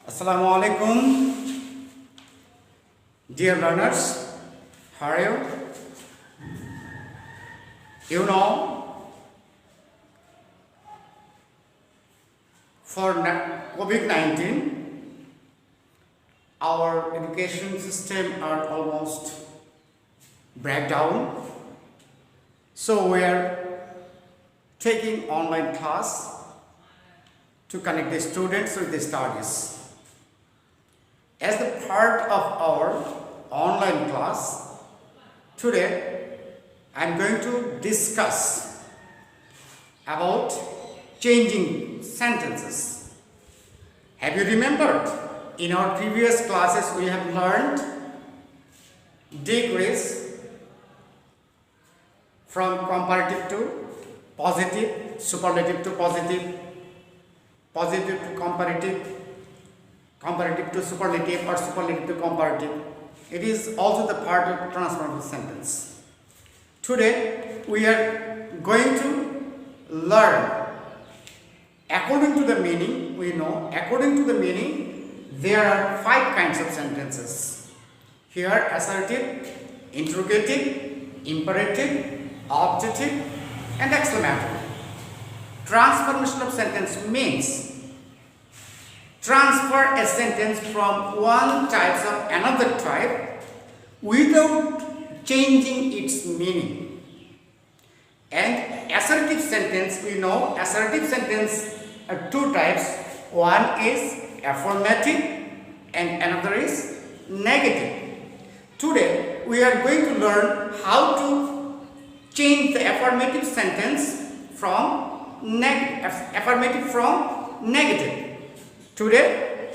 Assalamu alaikum, dear learners. How are you? You know, for COVID-19, our education system are almost breakdown. So we are taking online class to connect the students with the studies. As the part of our online class, today I am going to discuss about changing sentences. Have you remembered? In our previous classes we have learned decrease from comparative to positive, superlative to positive, positive to comparative, comparative to superlative, or superlative to comparative. It is also the part of transformative sentence. Today we are going to learn according to the meaning. We know according to the meaning there are 5 kinds of sentences. Here assertive, interrogative, imperative, objective and exclamatory. Transformation of sentence means transfer a sentence from one type of another type without changing its meaning. And assertive sentence, we know assertive sentence are 2 types. One is affirmative and another is negative. Today we are going to learn how to change the affirmative sentence from affirmative from negative. Today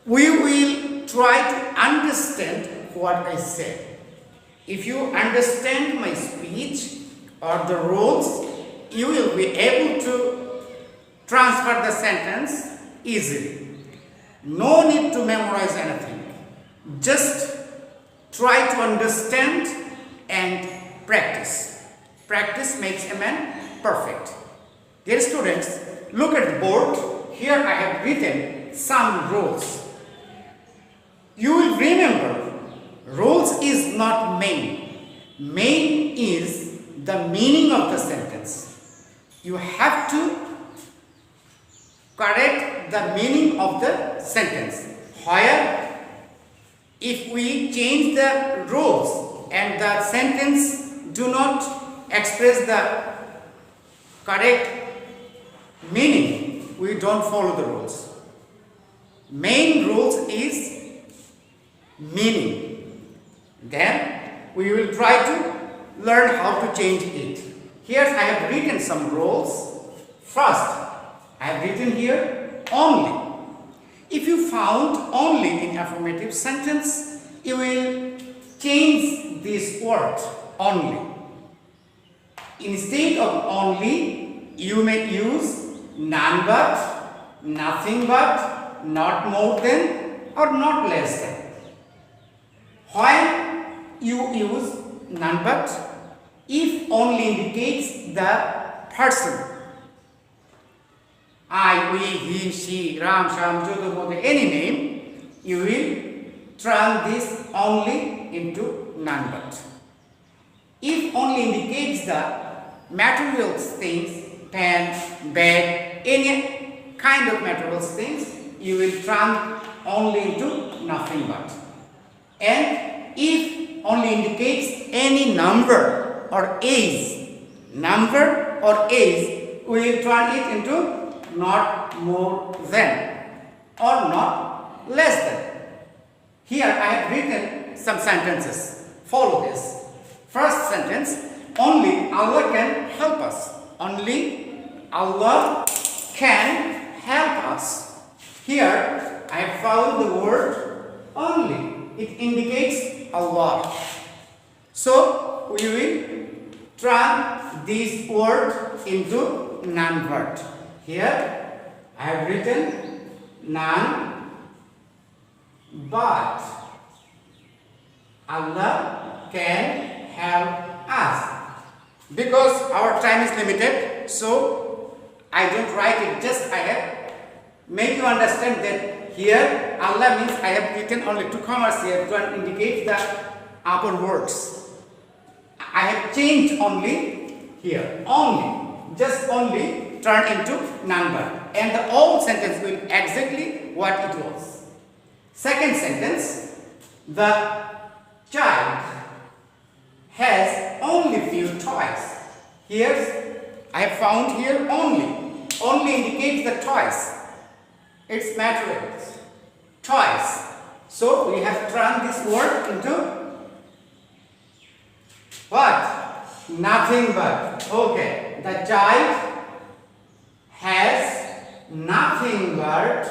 we will try to understand what I said. If you understand my speech or the rules, you will be able to transfer the sentence easily. No need to memorize anything. Just try to understand and practice. Practice makes a man perfect. Dear students, look at the board. Here I have written some rules. You will remember, rules is not main. Main is the meaning of the sentence. You have to correct the meaning of the sentence. Where if we change the rules and the sentence do not express the correct meaning, we don't follow the rules. Main rules is meaning. Then we will try to learn how to change it. Here I have written some rules. First, I have written here only. If you found only in affirmative sentence, you will change this word only. Instead of only, you may use none but, nothing but, not more than, or not less than. When you use none but, if only indicates the person. I, we, he, she, Ram, Sham, Jodhu, any name, you will turn this only into none but. If only indicates the material things, pen, bag, any kind of material things, you will turn only into nothing but. And if only indicates any number or age, we will turn it into not more than or not less than. Here I have written some sentences. Follow this. First sentence, only Allah can help us. Only Allah can help us. Here I have found the word only. It indicates Allah. So we will turn this word into none but. Here I have written none but. Allah can help us. Because our time is limited, so I don't write it, just I have make you understand that Here Allah means I have written only two commas here to indicate the upper words. I have changed only here, only, just only turn into number, and the whole sentence will exactly what it was. Second sentence, the child has only few toys. Here I have found here only indicates the toys. It's materials, toys. So we have turned this word into what? Nothing but. Okay, the child has nothing but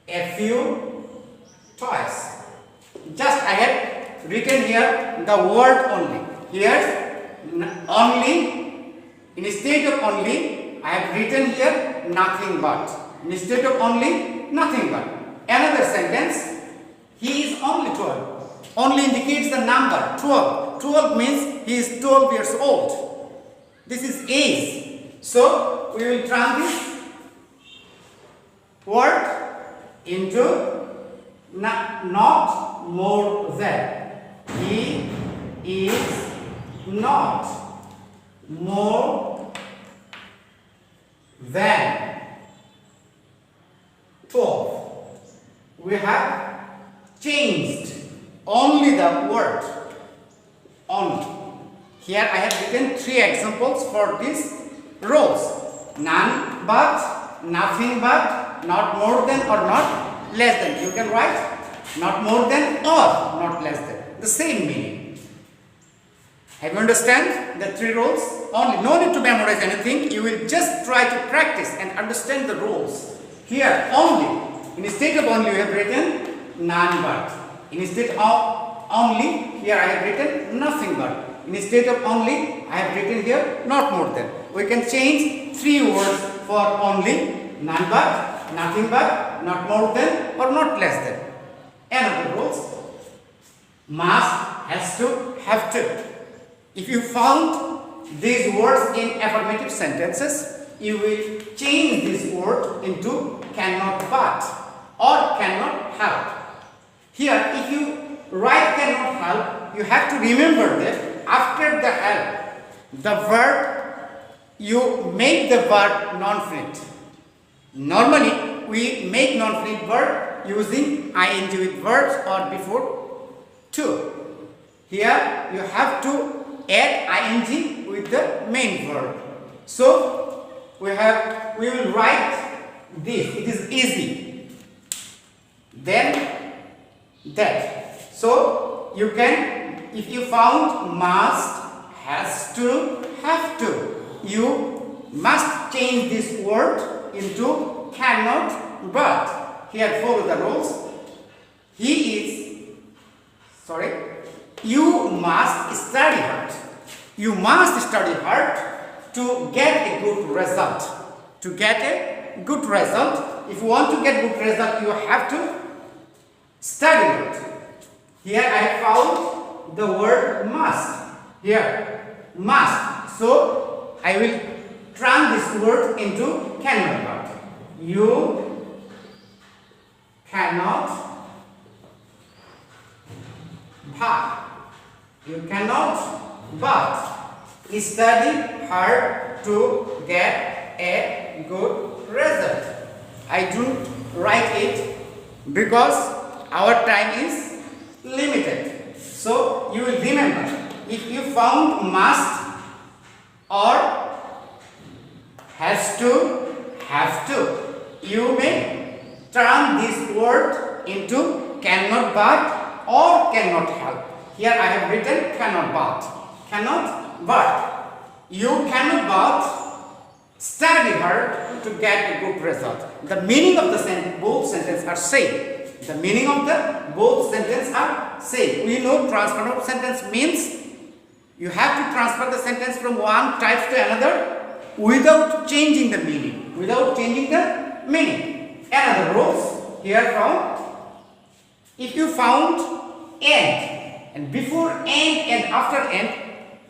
a few toys. Just I have written here the word only. Here only, instead of only I have written here nothing but. Instead of only, nothing but. Another sentence, he is only 12. Only indicates the number 12. 12 means he is 12 years old. This is age. So we will turn this word into not more than. He is not more than 12. We have changed only the word only. Here I have written three examples for these roles. None but, nothing but, not more than or not less than. You can write not more than or not less than. The same meaning. Have you understand the three roles? Only. No need to memorize anything. You will just try to practice and understand the roles. Here only. Instead of only we have written none but. Instead of only, here I have written nothing but. Instead of only, I have written here not more than. We can change three words for only, none but, nothing but, not more than or not less than. Another rules, must, has to, have to. If you found these words in affirmative sentences, you will change this word into cannot but or cannot help. Here, if you write cannot help, you have to remember that after the help, the verb, you make the verb non-finite. Normally, we make non-finite verb using ing with verbs or before to. Here, you have to add ing with the main verb. So, we will write this. It is easy. Then that. So, you can, if you found must, has to, have to, you must change this word into cannot but. Here follow the rules. You must study hard. You must study hard to get a good result. To get a good result, if you want to get good result, you have to study hard. Here I have found the word must. Here, must. So, I will turn this word into cannot but. You cannot but. You cannot but study hard to get a good result. I don't write it because our time is limited. So you will remember, if you found must or has to, have to, you may turn this word into cannot but or cannot help. Here I have written cannot but. Cannot but. You cannot but study hard to get a good result. The meaning of the both sentences are same. The meaning of the both sentences are same. We know transfer of sentence means you have to transfer the sentence from one type to another without changing the meaning. Without changing the meaning. Another rules here from, if you found and And before and after and,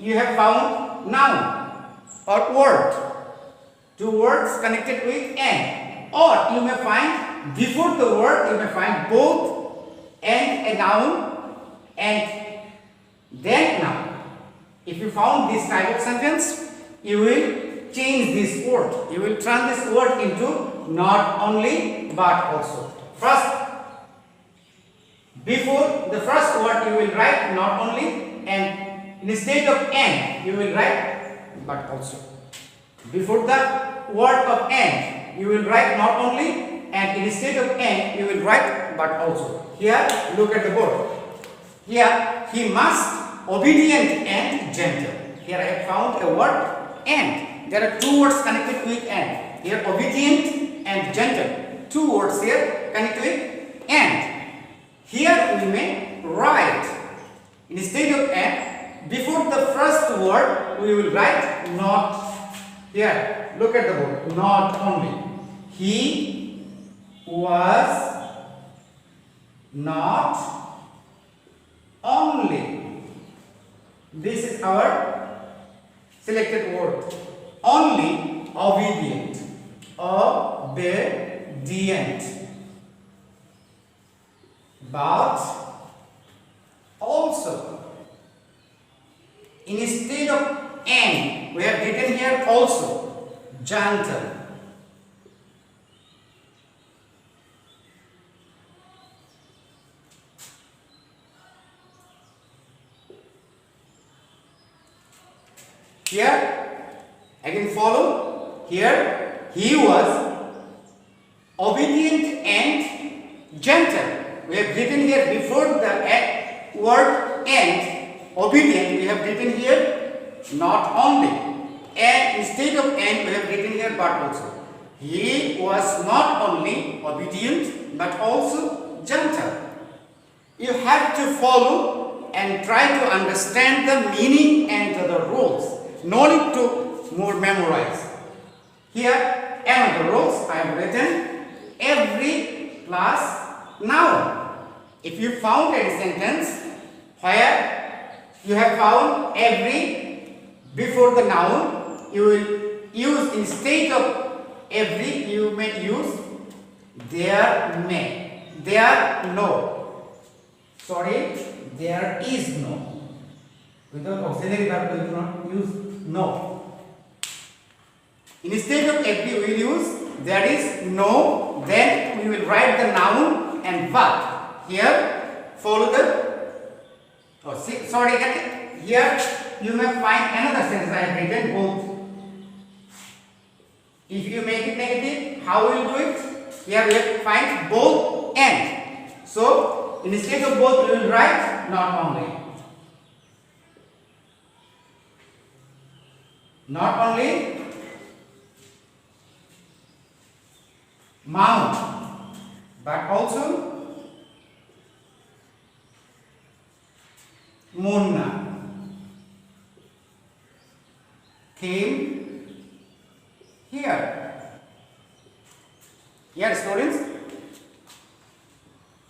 you have found noun or word. Two words connected with and. Or you may find before the word, you may find both and a noun and then noun. If you found this type of sentence, you will change this word. You will turn this word into not only but also. First, before the first word you will write not only, and instead of and you will write but also. Before the word of and you will write not only, and instead of and you will write but also. Here look at the board. Here he must obedient and gentle. Here I have found a word and. There are two words connected with and. Here obedient and gentle. Two words here connected with and. Here we may write instead of and, before the first word we will write not. Here look at the word not only. He was not only. This is our selected word. Only obedient. Obedient. But also, instead of and we have written here also gentle. Here again follow. Here he was obedient and gentle. We have written here before the word and obedient, we have written here not only, and instead of and we have written here but also. He was not only obedient but also gentle. You have to follow and try to understand the meaning and the rules. No need to more memorize. Here another rules I have written every plus noun. If you found a sentence where you have found every before the noun, you will use instead of every, you may use there may, there no. Sorry, there is no. Without auxiliary verb we do not use no. Instead of every we will use there is no, then we will write the noun and verb. Here follow the here you may find another sentence I have written both. If you make it negative, how will you do it? Here we have to find both and. So instead of both we will write not only. Not only mount, but also Munna came here. Here students,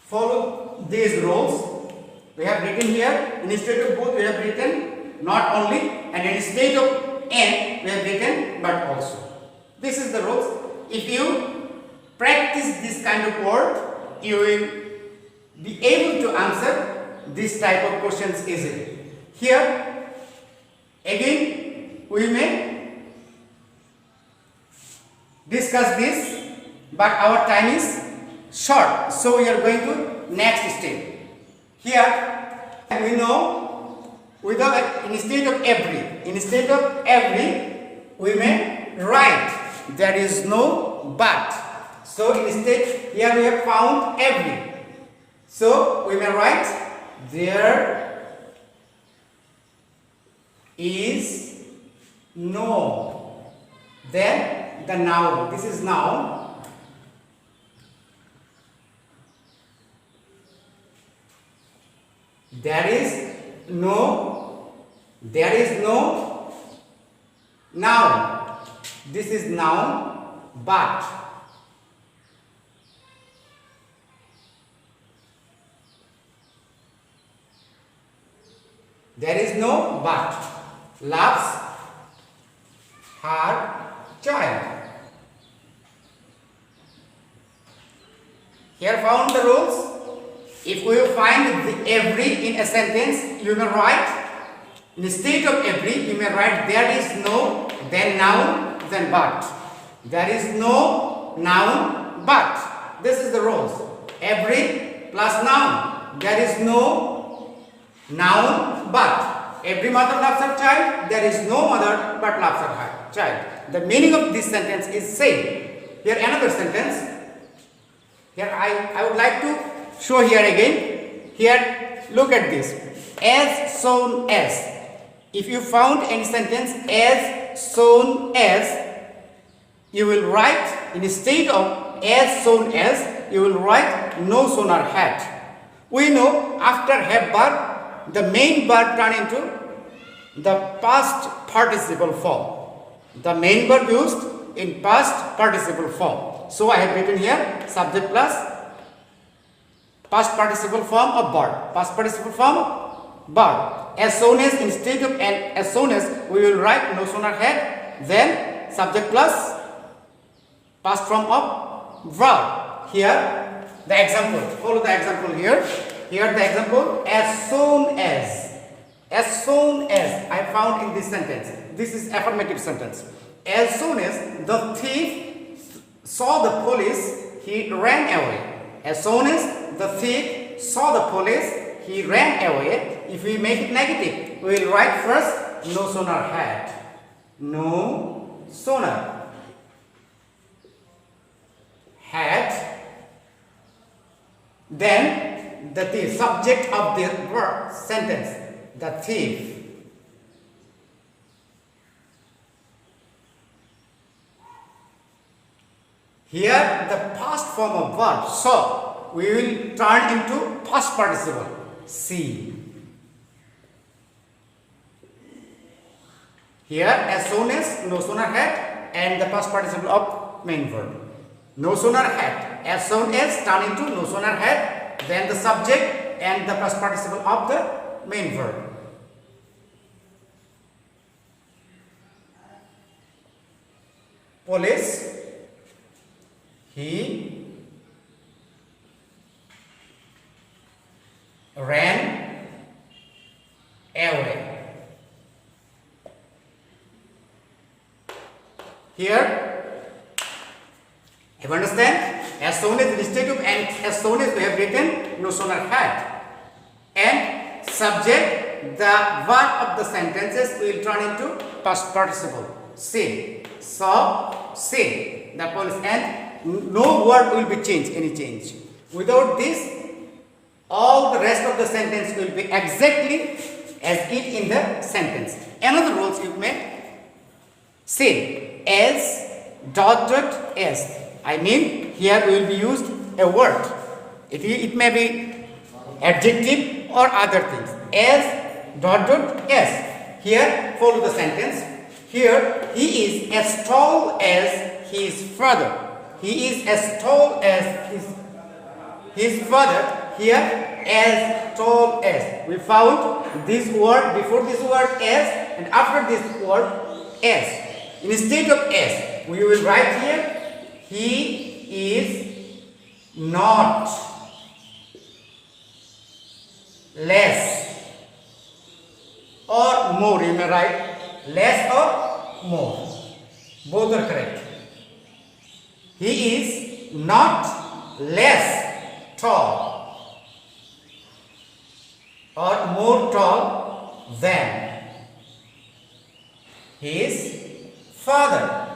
follow these rules. We have written here, instead of both we have written not only, and instead of and we have written but also. This is the rules. If you practice this kind of word, you will be able to answer this type of questions easily. Here again we may discuss this, but our time is short, so we are going to next step. Here we know without instead of every we may write there is no but. So instead here we have found every, so we may write there is no. Then the noun, this is noun. There is no noun. This is noun but. There is no but. Loves her child. Here found the rules. If we find the every in a sentence, you may write, instead of every, you may write there is no, then noun, then but. There is no noun, but. This is the rules. Every plus noun. There is no noun, but. Every mother loves her child. There is no mother but loves her child. The meaning of this sentence is same. Here another sentence. Here I would like to show here again. Here look at this. As soon as. If you found any sentence as soon as, you will write instead of as soon as, you will write no sooner had. We know after have verb, the main verb turn into the past participle form. The main verb used in past participle form. So I have written here subject plus past participle form of verb. Past participle form of verb. As soon as, instead of and as soon as, we will write no sooner had, then subject plus past form of verb. Here the example. Follow the example here. Here the example. As soon as. As soon as I found in this sentence. This is affirmative sentence. As soon as the thief saw the police, he ran away. As soon as the thief saw the police, he ran away. If we make it negative, we will write first no sooner had. No sooner had. Then the thief, subject of the verb sentence, the thief. Here the past form of verb, so we will turn into past participle, see. Here as soon as, no sooner had, and the past participle of main verb. No sooner had, as soon as turn into no sooner had, then the subject and the past participle of the main verb. Police, he ran away. Here, you understand? As soon as instead of and as soon as we have written no sooner had, and subject, the verb of the sentences will turn into past participle. See, saw, see. The police, and no word will be changed, any change. Without this, all the rest of the sentence will be exactly as it in the sentence. Another rules you may say as dot dot as. I mean here we will be used a word. It may be adjective or other things. As dot dot as. Here follow the sentence. Here he is as tall as his father. He is as tall as his father. Here as tall as. We found this word before this word as, and after this word as. Instead of as, we will write here he is not less or more. You may write less or more. Both are correct. He is not less tall or more tall than his father.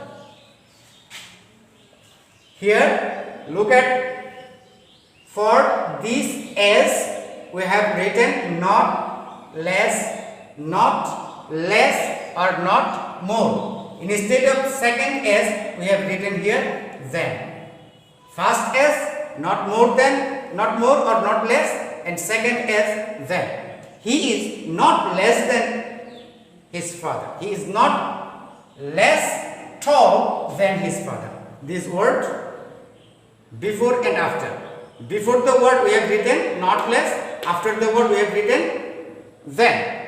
Here look at, for this as we have written not less, not less or not more. Instead of second as we have written here then. First as, not more than, not more or not less, and second as then. He is not less than his father. He is not less tall than his father. This word before and after. Before the word we have written not less, after the word we have written then.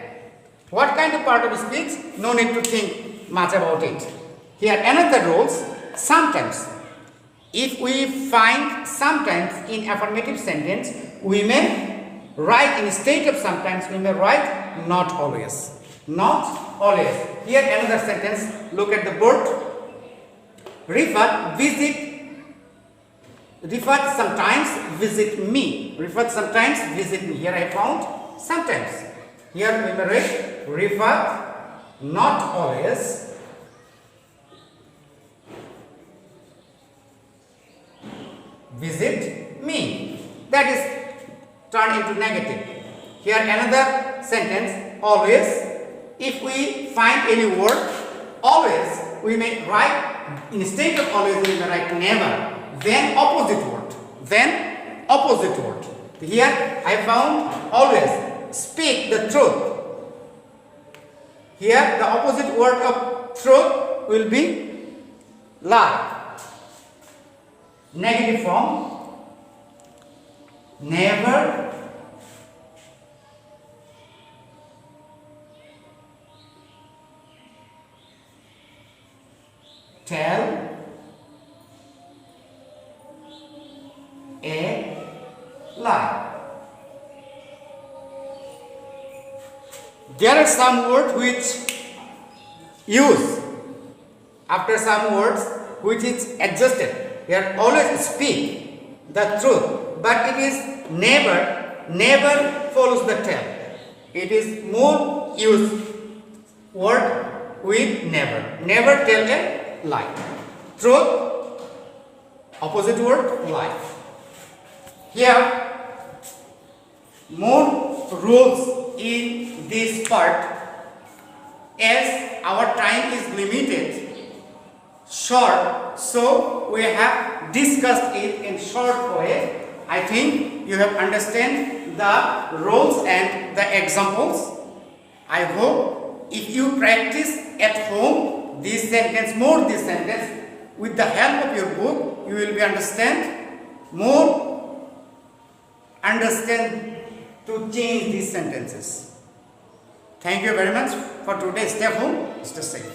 What kind of part of speech? No need to think much about it. Here another rules. Sometimes. If we find sometimes in affirmative sentence, we may write instead of sometimes, we may write not always. Not always. Here another sentence. Look at the board. Refer, visit. Refer sometimes, visit me. Refer sometimes, visit me. Here I found sometimes. Here we may write refer, not always. Visit me. That is turned into negative. Here another sentence. Always. If we find any word, always, we may write instead of always, we may write never. Then opposite word. Then opposite word. Here I found always. Speak the truth. Here the opposite word of truth will be lie. Negative form. Never. Tell a lie. There are some words which use after some words which is adjusted. Here always speak the truth, but it is never follows the tell. It is more use word with never tell a lie. Truth, opposite word lie. Here more rules in this part, as our time is limited, short, so we have discussed it in short way. I think you have understand the rules and the examples. I hope if you practice at home this sentence, with the help of your book, you will be understand to change these sentences. Thank you very much for today. Stay home, stay safe.